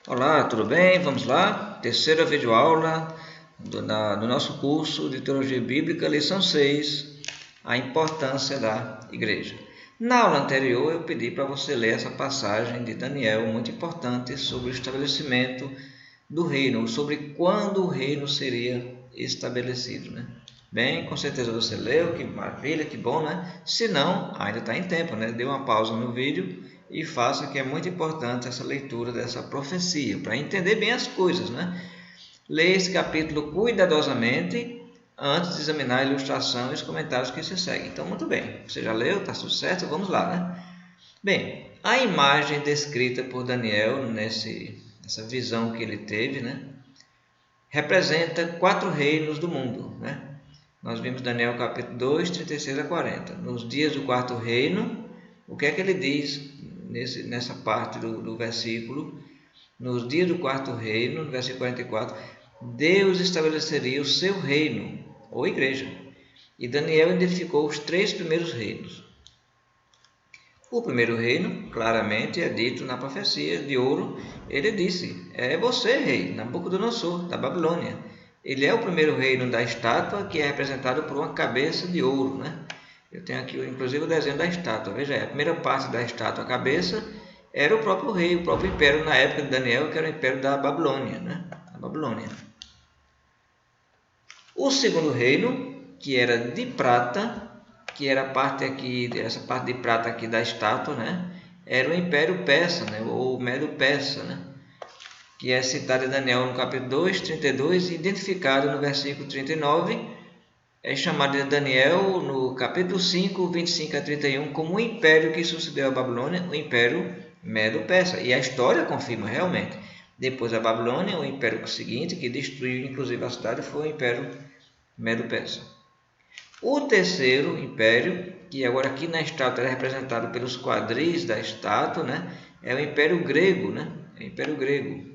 Olá, tudo bem? Vamos lá? Terceira videoaula do nosso curso de Teologia Bíblica, lição 6, a importância da igreja. Na aula anterior eu pedi para você ler essa passagem de Daniel, muito importante, sobre o estabelecimento do reino, sobre quando o reino seria estabelecido, né? Bem, com certeza você leu, que maravilha, que bom, né? Se não, ainda está em tempo, né? Dê uma pausa no vídeo e faça, que é muito importante essa leitura dessa profecia, para entender bem as coisas, né? Leia esse capítulo cuidadosamente antes de examinar a ilustração e os comentários que se seguem. Então, muito bem, você já leu, está tudo certo? Vamos lá, né? Bem, a imagem descrita por Daniel nessa visão que ele teve, né? Representa 4 reinos do mundo, né? Nós vimos Daniel capítulo 2, 36 a 40. Nos dias do 4º reino, o que é que ele diz nessa parte do versículo? Nos dias do 4º reino, no versículo 44, Deus estabeleceria o seu reino, ou igreja. E Daniel identificou os 3 primeiros reinos. O primeiro reino, claramente, é dito na profecia de ouro. Ele disse: é você, rei, Nabucodonosor, da Babilônia. Ele é o primeiro reino da estátua, que é representado por uma cabeça de ouro, né? Eu tenho aqui, inclusive, o desenho da estátua. Veja aí, a primeira parte da estátua, a cabeça, era o próprio rei, o próprio império, na época de Daniel, que era o império da Babilônia, né? A Babilônia. O segundo reino, que era de prata, que era a parte aqui, essa parte de prata aqui da estátua, né? Era o Império Persa, né? Ou Medo-Persa, né? Que é citado em Daniel no capítulo 2, 32 e identificado no versículo 39, é chamado de Daniel no capítulo 5, 25 a 31 como o império que sucedeu a Babilônia, o Império Medo-Persa. E a história confirma realmente. Depois da Babilônia, o império seguinte, que destruiu inclusive a cidade, foi o Império Medo-Persa. O terceiro império, que agora aqui na estátua é representado pelos quadris da estátua, né? É o Império Grego, né? É o Império Grego,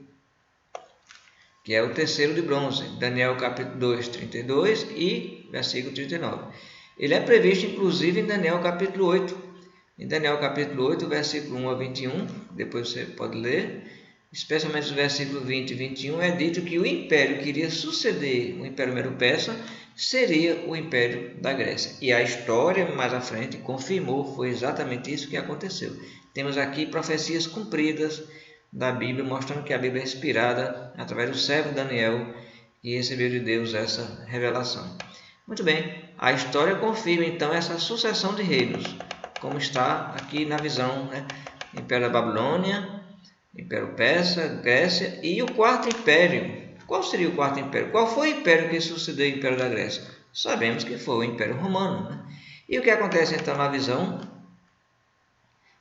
que é o terceiro de bronze. Daniel capítulo 2, 32 e versículo 39. Ele é previsto inclusive em Daniel capítulo 8. Em Daniel capítulo 8, versículo 1 a 21, depois você pode ler, especialmente os versículos 20 e 21, é dito que o império que iria suceder o Império Medo-Persa seria o Império da Grécia. E a história, mais à frente, confirmou, foi exatamente isso que aconteceu. Temos aqui profecias cumpridas da Bíblia, mostrando que a Bíblia é inspirada através do servo Daniel, que recebeu de Deus essa revelação. Muito bem, a história confirma então essa sucessão de reinos, como está aqui na visão, né? Império da Babilônia, Império Persa, Grécia e o 4º Império. Qual seria o 4º Império? Qual foi o império que sucedeu o Império da Grécia? Sabemos que foi o Império Romano, né? E o que acontece então na visão?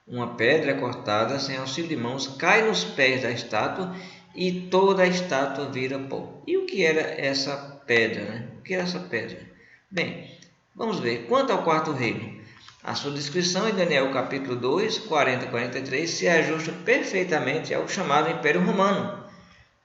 Uma pedra cortada sem auxílio de mãos cai nos pés da estátua e toda a estátua vira pó. E o que era essa pedra, né? O que era essa pedra? Bem, vamos ver. Quanto ao 4º reino, a sua descrição em Daniel capítulo 2, 40 a 43 se ajusta perfeitamente ao chamado Império Romano,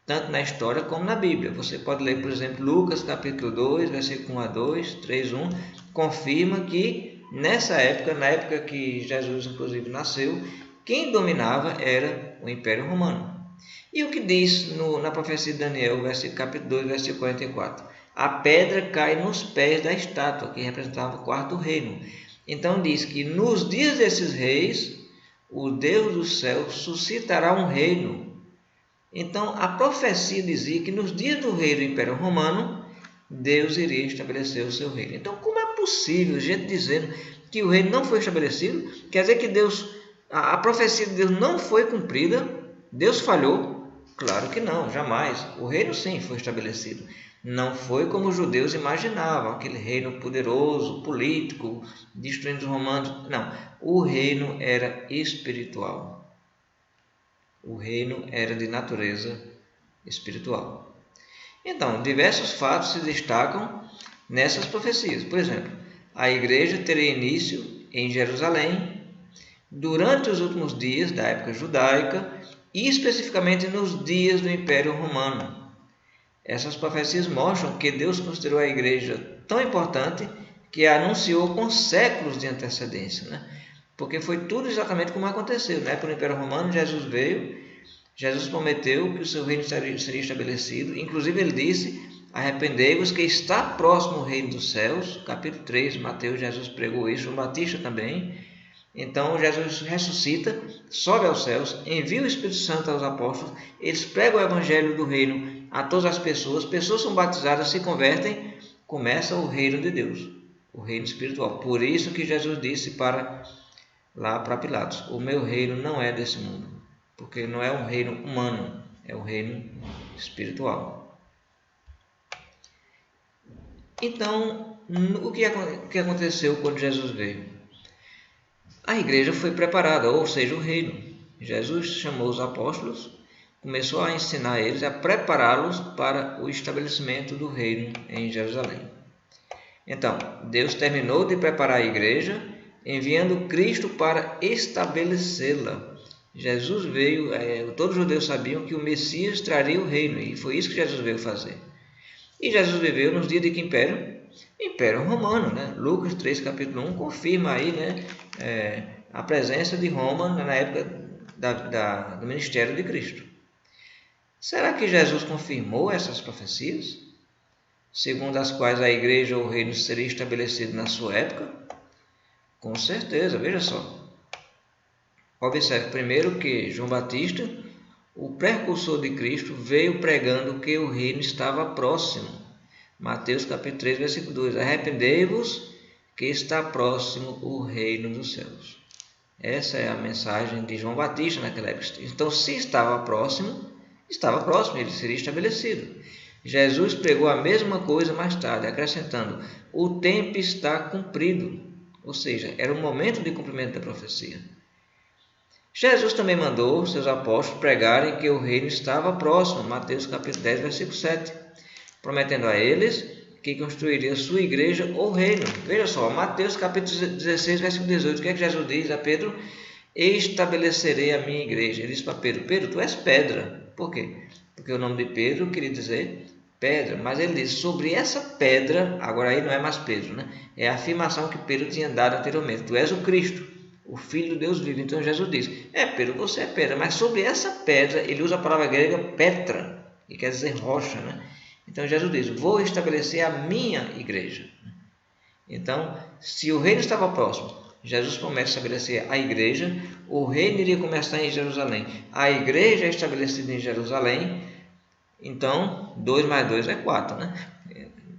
tanto na história como na Bíblia. Você pode ler, por exemplo, Lucas capítulo 2, versículo 1 a 2, 3, 1, confirma que nessa época, na época que Jesus inclusive nasceu, quem dominava era o Império Romano. E o que diz na profecia de Daniel, capítulo 2, versículo 44? A pedra cai nos pés da estátua, que representava o 4º reino. Então diz que nos dias desses reis, o Deus do céu suscitará um reino. Então a profecia dizia que nos dias do rei do Império Romano, Deus iria estabelecer o seu reino. Então como é possível gente dizendo que o reino não foi estabelecido? Quer dizer que a profecia de Deus não foi cumprida? Deus falhou? Claro que não, jamais. O reino sim foi estabelecido. Não foi como os judeus imaginavam, aquele reino poderoso, político, destruindo os romanos. Não, o reino era espiritual. O reino era de natureza espiritual. Então, diversos fatos se destacam nessas profecias. Por exemplo, a igreja teria início em Jerusalém durante os últimos dias da época judaica e especificamente nos dias do Império Romano. Essas profecias mostram que Deus considerou a igreja tão importante que a anunciou com séculos de antecedência, né? Porque foi tudo exatamente como aconteceu, né? Por Império Romano, Jesus veio, Jesus prometeu que o seu reino seria estabelecido. Inclusive ele disse: arrependei-vos que está próximo o reino dos céus. Capítulo 3 de Mateus, Jesus pregou isso, João Batista também. Então Jesus ressuscita, sobe aos céus, envia o Espírito Santo aos apóstolos, eles pregam o evangelho do reino a todas as pessoas são batizadas, se convertem, começa o reino de Deus, o reino espiritual. Por isso que Jesus disse para Pilatos: o meu reino não é desse mundo, porque não é um reino humano, é o reino espiritual. Então, o que aconteceu quando Jesus veio? A igreja foi preparada, ou seja, o reino. Jesus chamou os apóstolos, começou a ensinar eles, a prepará-los para o estabelecimento do reino em Jerusalém. Então, Deus terminou de preparar a igreja, enviando Cristo para estabelecê-la. Jesus veio, todos os judeus sabiam que o Messias traria o reino, e foi isso que Jesus veio fazer. E Jesus viveu nos dias de que império? Império Romano, né? Lucas 3, capítulo 1, confirma aí, né, a presença de Roma na época do ministério de Cristo. Será que Jesus confirmou essas profecias, segundo as quais a igreja ou o reino seria estabelecido na sua época? Com certeza, veja só. Observe primeiro que João Batista, o precursor de Cristo, veio pregando que o reino estava próximo. Mateus capítulo 3, versículo 2. Arrependei-vos que está próximo o reino dos céus. Essa é a mensagem de João Batista naquela época. Então, se estava próximo, ele seria estabelecido. Jesus pregou a mesma coisa mais tarde, acrescentando: o tempo está cumprido. Ou seja, era o momento de cumprimento da profecia. Jesus também mandou seus apóstolos pregarem que o reino estava próximo. Mateus capítulo 10, versículo 7. Prometendo a eles que construiria sua igreja ou reino. Veja só, Mateus capítulo 16, versículo 18, o que é que Jesus diz a Pedro? Estabelecerei a minha igreja. Ele diz para Pedro: Pedro, tu és pedra. Por quê? Porque o nome de Pedro queria dizer pedra, mas ele diz: sobre essa pedra, agora aí não é mais Pedro, né? É a afirmação que Pedro tinha dado anteriormente: tu és o Cristo, o Filho de Deus vivo. Então Jesus diz: Pedro, você é pedra, mas sobre essa pedra, ele usa a palavra grega petra, que quer dizer rocha, né? Então Jesus diz: vou estabelecer a minha igreja. Então, se o reino estava próximo, Jesus promete estabelecer a igreja, o reino iria começar em Jerusalém, a igreja é estabelecida em Jerusalém. Então 2 mais 2 é 4, né?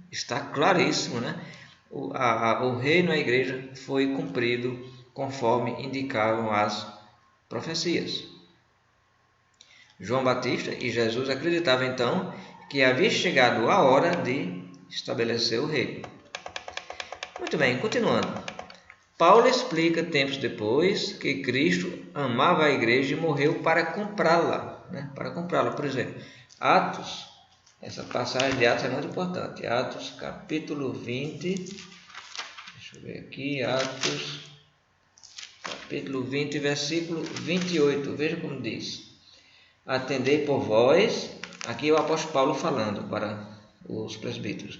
Está claríssimo, né? O reino, a igreja foi cumprido conforme indicavam as profecias. João Batista e Jesus acreditavam então que havia chegado a hora de estabelecer o reino. Muito bem, continuando. Paulo explica tempos depois que Cristo amava a igreja e morreu para comprá-la, né? Para comprá-la, por exemplo, Atos, essa passagem de Atos é muito importante. Atos capítulo 20, deixa eu ver aqui, Atos capítulo 20, versículo 28, veja como diz: atendei por vós, aqui é o apóstolo Paulo falando para os presbíteros: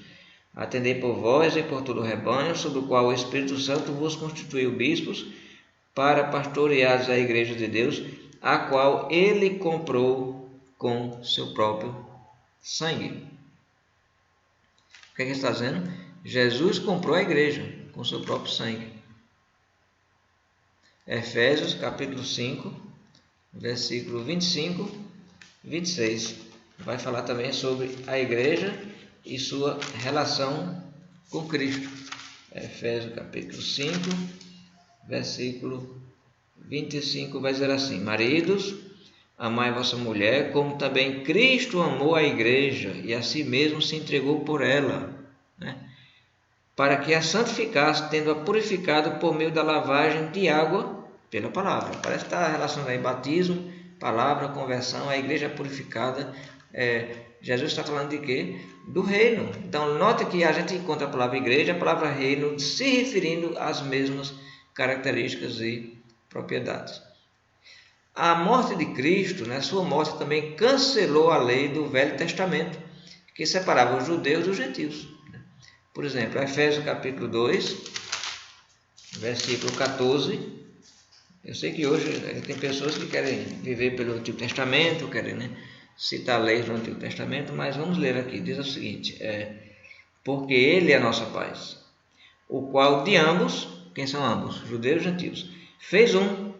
atendei por vós e por todo o rebanho, sobre o qual o Espírito Santo vos constituiu bispos, para pastoreares a igreja de Deus, a qual ele comprou com seu próprio sangue. O que é que está dizendo? Jesus comprou a igreja com seu próprio sangue. Efésios capítulo 5, versículo 25 e 26. Vai falar também sobre a igreja e sua relação com Cristo. Efésios capítulo 5, versículo 25, vai dizer assim: maridos, amai vossa mulher, como também Cristo amou a igreja e a si mesmo se entregou por ela, né? Para que a santificasse, tendo-a purificado por meio da lavagem de água pela palavra. Parece que está relacionado aí batismo, palavra, conversão, a igreja purificada. Jesus está falando de quê? Do reino. Então, note que a gente encontra a palavra igreja, a palavra reino, se referindo às mesmas características e propriedades. A morte de Cristo, né, sua morte também cancelou a lei do Velho Testamento, que separava os judeus dos gentios. Por exemplo, Efésios capítulo 2, versículo 14, Eu sei que hoje tem pessoas que querem viver pelo Antigo Testamento, querem, né, citar leis do Antigo Testamento, mas vamos ler aqui. Diz o seguinte: porque Ele é a nossa paz, o qual de ambos, quem são ambos? Judeus e gentios, fez um,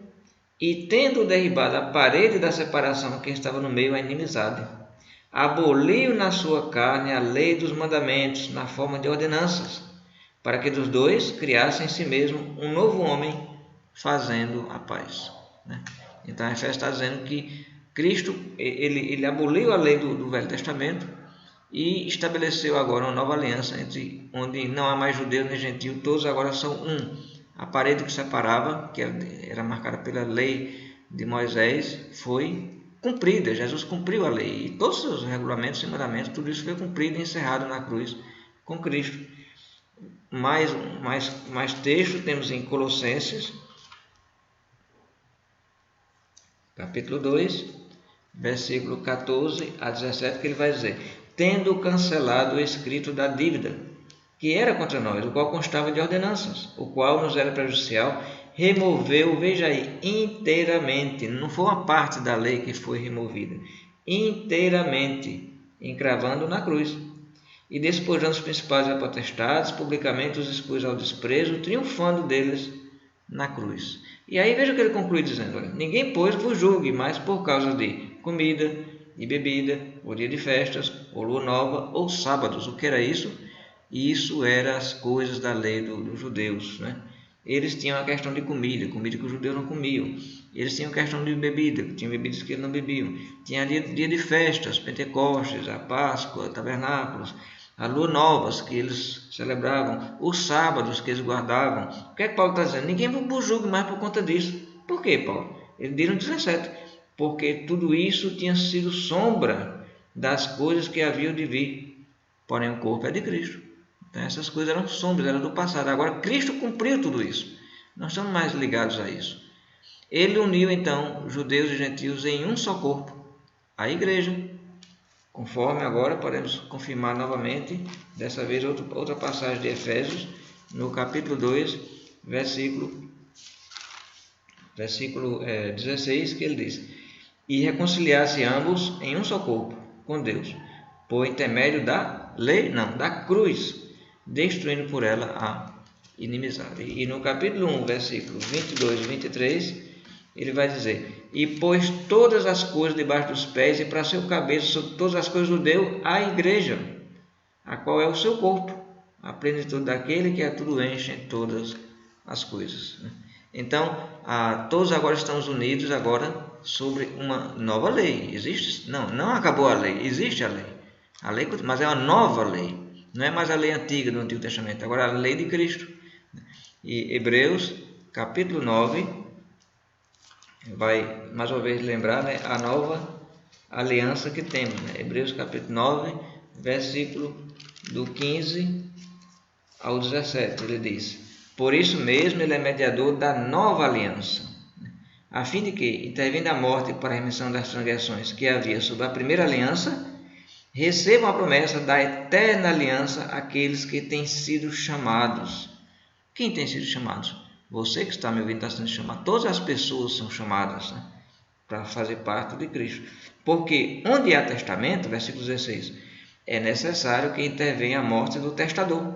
e tendo derribado a parede da separação que estava no meio, a inimizade, aboliu na sua carne a lei dos mandamentos na forma de ordenanças, para que dos dois criasse em si mesmo um novo homem, fazendo a paz. Então a Efésios está dizendo que Cristo ele aboliu a lei do Velho Testamento e estabeleceu agora uma nova aliança, onde não há mais judeu nem gentio, todos agora são um. A parede que separava, que era marcada pela lei de Moisés, foi cumprida. Jesus cumpriu a lei, e todos os regulamentos e mandamentos, tudo isso foi cumprido e encerrado na cruz com Cristo. Mais texto temos em Colossenses, capítulo 2, versículo 14 a 17, que ele vai dizer: tendo cancelado o escrito da dívida que era contra nós, o qual constava de ordenanças, o qual nos era prejudicial, removeu, veja aí, inteiramente, não foi uma parte da lei que foi removida, inteiramente, encravando na cruz, e despojando os principais e potestades, publicamente os expôs ao desprezo, triunfando deles na cruz. E aí veja o que ele conclui dizendo: olha, ninguém, pois, vos julgue mais por causa de comida e bebida, ou dia de festas, ou lua nova, ou sábados. O que era isso? Isso eram as coisas da lei dos judeus, né? Eles tinham a questão de comida que os judeus não comiam. Eles tinham a questão de bebida, tinham bebidas que eles não bebiam. Tinha dia de festas, Pentecostes, a Páscoa, tabernáculos, a lua novas que eles celebravam, os sábados que eles guardavam. O que é que Paulo está dizendo? Ninguém vos julgue mais por conta disso. Por quê, Paulo? Ele diz no 17: porque tudo isso tinha sido sombra das coisas que haviam de vir, porém o corpo é de Cristo. Então, essas coisas eram sombras, eram do passado. Agora Cristo cumpriu tudo isso. Nós estamos mais ligados a isso. Ele uniu então judeus e gentios em um só corpo, a igreja, conforme agora podemos confirmar novamente, dessa vez outra passagem de Efésios, no capítulo 2, versículo 16, que ele diz: e reconciliasse ambos em um só corpo com Deus, por intermédio da lei, não, da cruz, destruindo por ela a inimizade. E no capítulo 1, versículos 22 e 23, ele vai dizer: e pôs todas as coisas debaixo dos pés, e para seu cabeça sobre todas as coisas o deu à igreja, a qual é o seu corpo, a plenitude daquele que a tudo enche em todas as coisas. Então, todos agora estamos unidos agora sobre uma nova lei. Existe? Não acabou a lei, existe a lei, mas é uma nova lei. Não é mais a lei antiga do Antigo Testamento, agora é a lei de Cristo. E Hebreus, capítulo 9, vai mais uma vez lembrar, né, a nova aliança que temos. Né? Hebreus, capítulo 9, versículo do 15 ao 17, ele diz: por isso mesmo ele é mediador da nova aliança, a fim de que, intervindo a morte para a remissão das transgressões que havia sob a primeira aliança, recebam a promessa da eterna aliança aqueles que têm sido chamados. Quem tem sido chamados? Você que está me ouvindo está sendo chamado. Todas as pessoas são chamadas, né, para fazer parte de Cristo. Porque onde há testamento, versículo 16, é necessário que intervenha a morte do testador.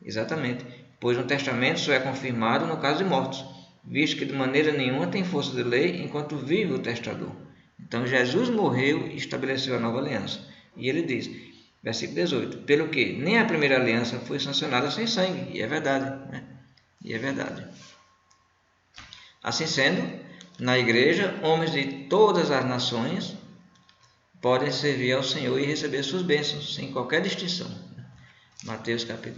Exatamente. Pois um testamento só é confirmado no caso de mortos, visto que de maneira nenhuma tem força de lei enquanto vive o testador. Então Jesus morreu e estabeleceu a nova aliança. E ele diz, versículo 18, pelo que nem a primeira aliança foi sancionada sem sangue. E é verdade, né? E é verdade. Assim sendo, na igreja, homens de todas as nações podem servir ao Senhor e receber suas bênçãos, sem qualquer distinção.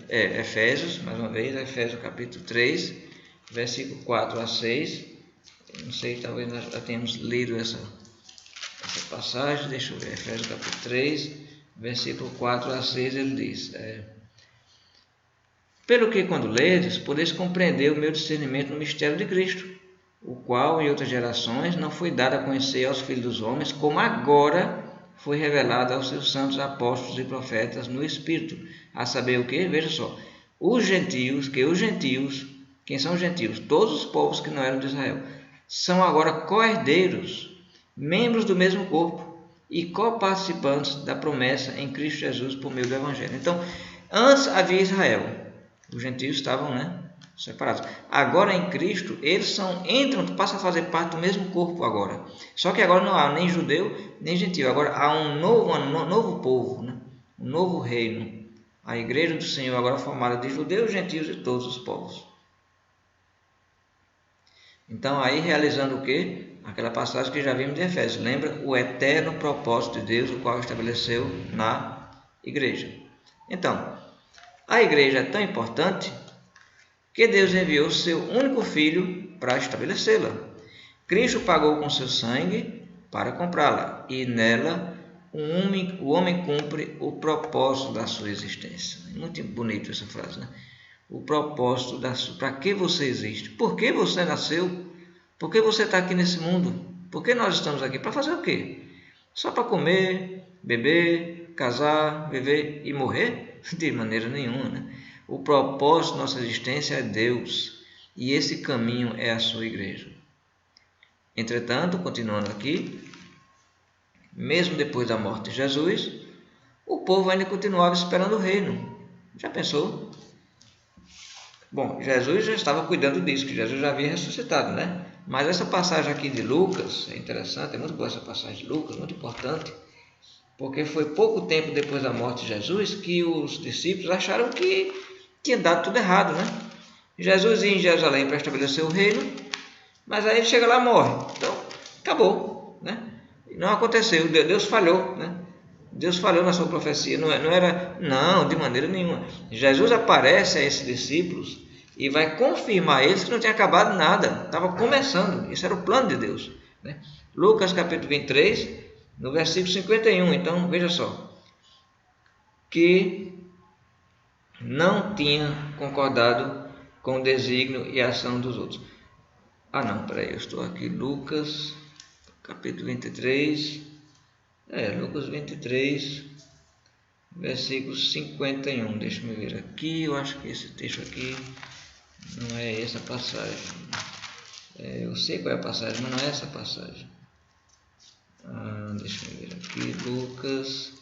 Efésios, mais uma vez, Efésios capítulo 3, versículo 4 a 6. Não sei, talvez nós já tenhamos lido essa passagem. Deixa eu ver, Efésios capítulo 3, versículo 4 a 6, ele diz: pelo que, quando ledes, podeis compreender o meu discernimento no mistério de Cristo, o qual em outras gerações não foi dado a conhecer aos filhos dos homens, como agora foi revelado aos seus santos apóstolos e profetas no Espírito, a saber o que? Veja só, quem são os gentios? Todos os povos que não eram de Israel, são agora co-herdeiros, membros do mesmo corpo e co-participantes da promessa em Cristo Jesus por meio do Evangelho. Então, antes havia Israel, os gentios estavam, separados. Agora em Cristo, eles passam a fazer parte do mesmo corpo agora. Só que agora não há nem judeu nem gentio, agora há um novo povo, um novo reino. A igreja do Senhor agora é formada de judeus, gentios e todos os povos. Então, aí realizando o quê? Aquela passagem que já vimos de Efésios. Lembra? O eterno propósito de Deus, o qual estabeleceu na igreja. Então, a igreja é tão importante que Deus enviou seu único filho para estabelecê-la. Cristo pagou com seu sangue para comprá-la. E nela o homem cumpre o propósito da sua existência. Muito bonito essa frase, O propósito para que você existe? Por que você nasceu? Por que você está aqui nesse mundo? Por que nós estamos aqui? Para fazer o quê? Só para comer, beber, casar, viver e morrer? De maneira nenhuma. O propósito da nossa existência é Deus. E esse caminho é a sua igreja. Entretanto, continuando aqui, mesmo depois da morte de Jesus, o povo ainda continuava esperando o reino. Já pensou? Bom, Jesus já estava cuidando disso, que Jesus já havia ressuscitado, Mas essa passagem aqui de Lucas é interessante, é muito boa essa passagem de Lucas, muito importante, porque foi pouco tempo depois da morte de Jesus que os discípulos acharam que tinha dado tudo errado, Jesus ia em Jerusalém para estabelecer o reino, mas aí ele chega lá e morre. Então, acabou, Não aconteceu, Deus falhou, Deus falhou na sua profecia, não, de maneira nenhuma. Jesus aparece a esses discípulos e vai confirmar a eles que não tinha acabado nada, estava começando, isso era o plano de Deus. Lucas capítulo 23, no versículo 51, então veja só, que não tinha concordado com o desígnio e a ação dos outros. Eu estou aqui, Lucas capítulo 23, Lucas 23, versículo 51, deixa eu ver aqui, eu acho que esse texto aqui não é essa passagem, eu sei qual é a passagem, mas não é essa passagem. Deixa eu ver aqui, Lucas,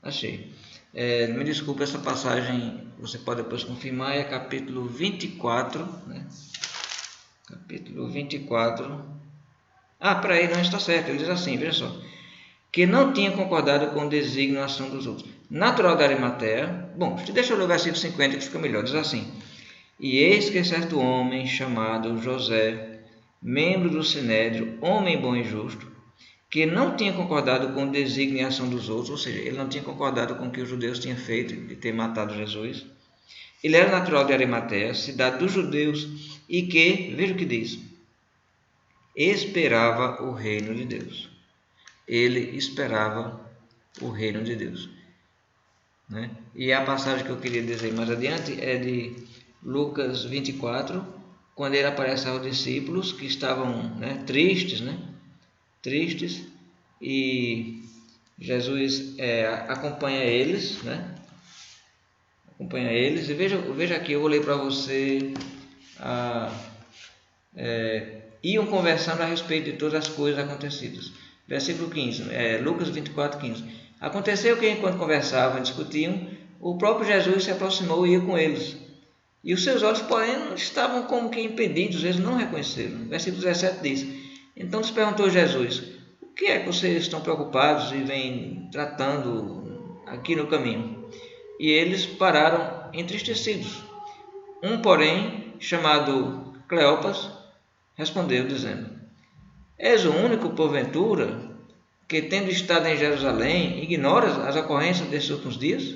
achei. Me desculpe, essa passagem você pode depois confirmar, é capítulo 24, capítulo 24, não está certo, ele diz assim, veja só, que não tinha concordado com o desígnio e a ação dos outros. Natural da Arimateia, deixa eu ler o versículo 50 que fica melhor, diz assim, e eis que certo homem chamado José, membro do Sinédrio, homem bom e justo, que não tinha concordado com o desígnio e a ação dos outros, ou seja, ele não tinha concordado com o que os judeus tinham feito de ter matado Jesus. Ele era natural de Arimateia, cidade dos judeus, e que, veja o que diz, esperava o reino de Deus. Ele esperava o reino de Deus. E a passagem que eu queria dizer mais adiante é de Lucas 24, quando ele aparece aos discípulos que estavam tristes, e Jesus acompanha eles, e veja aqui, eu vou ler para você, iam conversando a respeito de todas as coisas acontecidas. Versículo 15, Lucas 24, 15. Aconteceu que enquanto conversavam e discutiam, o próprio Jesus se aproximou e ia com eles. E os seus olhos, porém, estavam como que impedidos, eles não reconheceram. Versículo 17 diz, então lhes perguntou Jesus, o que é que vocês estão preocupados e vêm tratando aqui no caminho? E eles pararam entristecidos. Um, porém, chamado Cleopas, respondeu dizendo, és o único, porventura, que tendo estado em Jerusalém, ignoras as ocorrências desses últimos dias?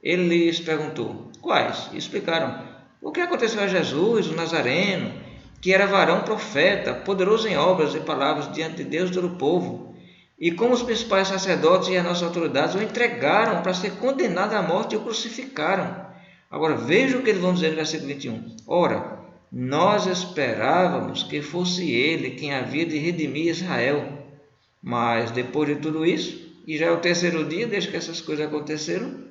Ele lhes perguntou, quais? E explicaram, o que aconteceu a Jesus, o Nazareno, que era varão profeta, poderoso em obras e palavras diante de Deus e todo o povo, e como os principais sacerdotes e as nossas autoridades o entregaram para ser condenado à morte e o crucificaram. Agora veja o que eles vão dizer no versículo 21. Ora, nós esperávamos que fosse ele quem havia de redimir Israel. Mas depois de tudo isso, e já é o terceiro dia desde que essas coisas aconteceram,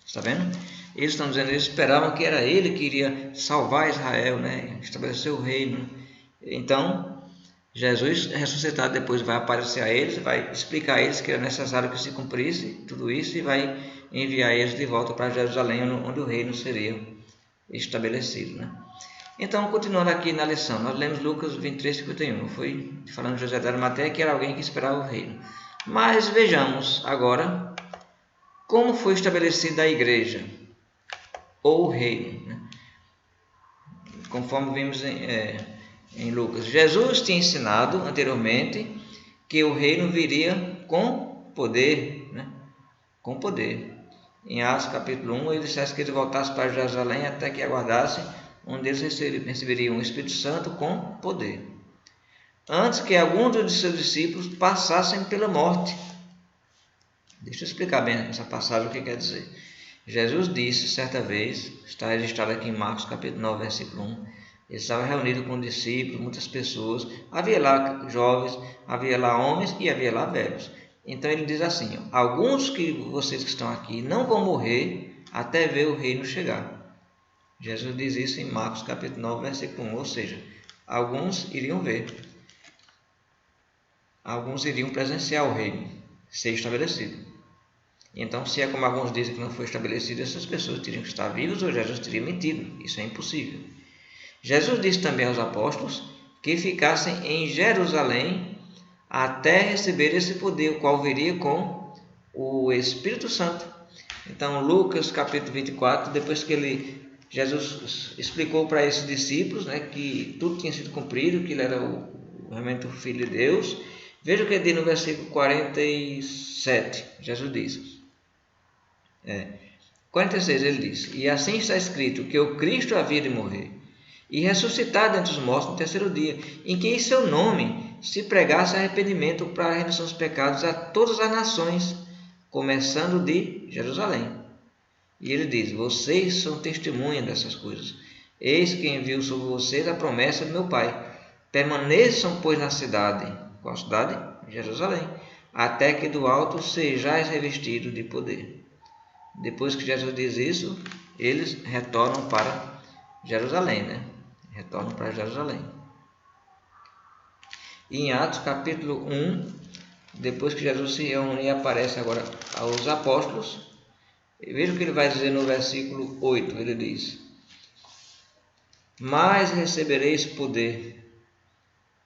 está vendo? Eles estão dizendo, eles esperavam que era ele que iria salvar Israel, né? Estabelecer o reino. Então, Jesus ressuscitado depois vai aparecer a eles, vai explicar a eles que era necessário que se cumprisse tudo isso e vai enviar eles de volta para Jerusalém, onde o reino seria estabelecido, né? Então, continuando aqui na lição, nós lemos Lucas 23, 51. Foi falando de José de Arimateia, que era alguém que esperava o reino. Mas vejamos agora como foi estabelecida a igreja ou o reino, né? Conforme vimos em Lucas. Jesus tinha ensinado anteriormente que o reino viria com poder, né? Com poder. Em Atos capítulo 1, ele dissesse que eles voltassem para Jerusalém até que aguardassem, onde eles receberiam o Espírito Santo com poder, antes que alguns dos seus discípulos passassem pela morte. Deixa eu explicar bem essa passagem o que quer dizer. Jesus disse certa vez, está registrado aqui em Marcos capítulo 9, versículo 1, ele estava reunido com discípulos, muitas pessoas, havia lá jovens, havia lá homens e havia lá velhos. Então ele diz assim, alguns que vocês que estão aqui não vão morrer até ver o reino chegar. Jesus diz isso em Marcos capítulo 9, versículo 1, ou seja, alguns iriam ver, alguns iriam presenciar o reino ser estabelecido. Então, se é como alguns dizem que não foi estabelecido, essas pessoas teriam que estar vivas ou Jesus teria mentido. Isso é impossível. Jesus disse também aos apóstolos que ficassem em Jerusalém até receber esse poder, o qual viria com o Espírito Santo. Então, Lucas capítulo 24, depois que Jesus explicou para esses discípulos, né, que tudo tinha sido cumprido, que ele era realmente o Filho de Deus. Veja o que diz no versículo 47, Jesus diz. 46 ele diz, e assim está escrito que o Cristo havia de morrer e ressuscitar dentre os mortos no terceiro dia, em que em seu nome se pregasse arrependimento para a remissão dos pecados a todas as nações, começando de Jerusalém. E ele diz, vocês são testemunhas dessas coisas. Eis que envio sobre vocês a promessa do meu Pai. Permaneçam, pois, na cidade. Qual cidade? Jerusalém. Até que do alto sejais revestidos de poder. Depois que Jesus diz isso, eles retornam para Jerusalém, né? Retornam para Jerusalém. E em Atos capítulo 1, depois que Jesus se reúne e aparece agora aos apóstolos, veja o que ele vai dizer no versículo 8, ele diz, mas recebereis poder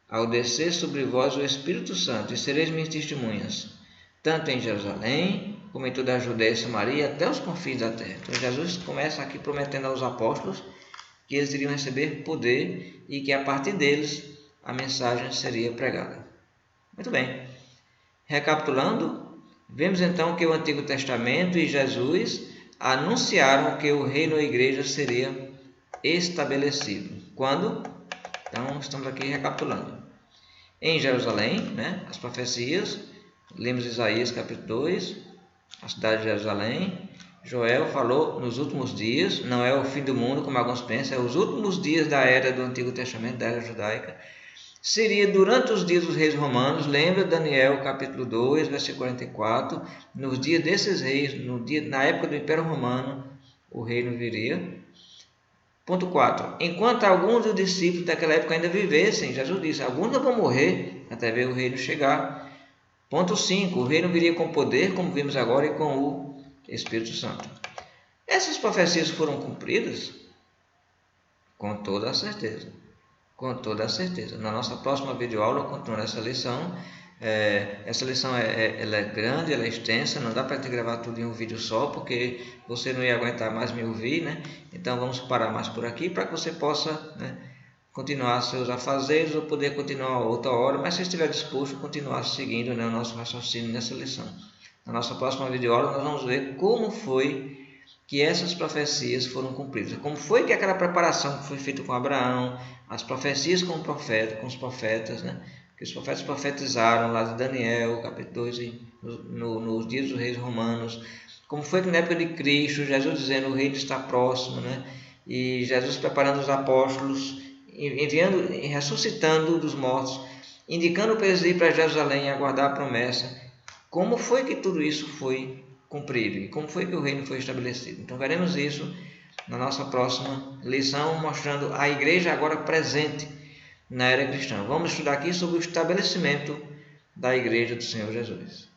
ao descer sobre vós o Espírito Santo, e sereis minhas testemunhas, tanto em Jerusalém, como em toda a Judeia e Samaria, até os confins da terra. Então Jesus começa aqui prometendo aos apóstolos que eles iriam receber poder e que a partir deles a mensagem seria pregada. Muito bem. Recapitulando, vemos então que o Antigo Testamento e Jesus anunciaram que o reino da igreja seria estabelecido. Quando? Então, estamos aqui recapitulando. Em Jerusalém, né, as profecias, lemos Isaías capítulo 2, a cidade de Jerusalém. Joel falou nos últimos dias, não é o fim do mundo, como alguns pensam, é os últimos dias da era do Antigo Testamento, da era judaica. Seria durante os dias dos reis romanos, lembra Daniel capítulo 2, versículo 44, nos dias desses reis, na época do Império Romano, o reino viria. Ponto 4. Enquanto alguns dos discípulos daquela época ainda vivessem, Jesus disse, alguns não vão morrer até ver o reino chegar. Ponto 5. O reino viria com poder, como vimos agora, e com o Espírito Santo. Essas profecias foram cumpridas? Com toda a certeza. Com toda a certeza. Na nossa próxima videoaula, continuando essa lição. Essa lição ela é grande, ela é extensa, não dá para te gravar tudo em um vídeo só, porque você não ia aguentar mais me ouvir, né? Então vamos parar mais por aqui para que você possa, né, continuar seus afazeres ou poder continuar outra hora, mas se estiver disposto a continuar seguindo, né, o nosso raciocínio nessa lição. Na nossa próxima videoaula nós vamos ver como foi que essas profecias foram cumpridas, como foi que aquela preparação que foi feita com Abraão, as profecias com os profetas, né? Que os profetas profetizaram lá de Daniel, capítulo 2, nos dias dos reis romanos, como foi que na época de Cristo, Jesus dizendo o reino está próximo, né? E Jesus preparando os apóstolos, enviando e ressuscitando dos mortos, indicando para eles ir para Jerusalém e aguardar a promessa. Como foi que tudo isso foi cumprido e como foi que o reino foi estabelecido. Então veremos isso na nossa próxima lição, mostrando a igreja agora presente na era cristã. Vamos estudar aqui sobre o estabelecimento da igreja do Senhor Jesus.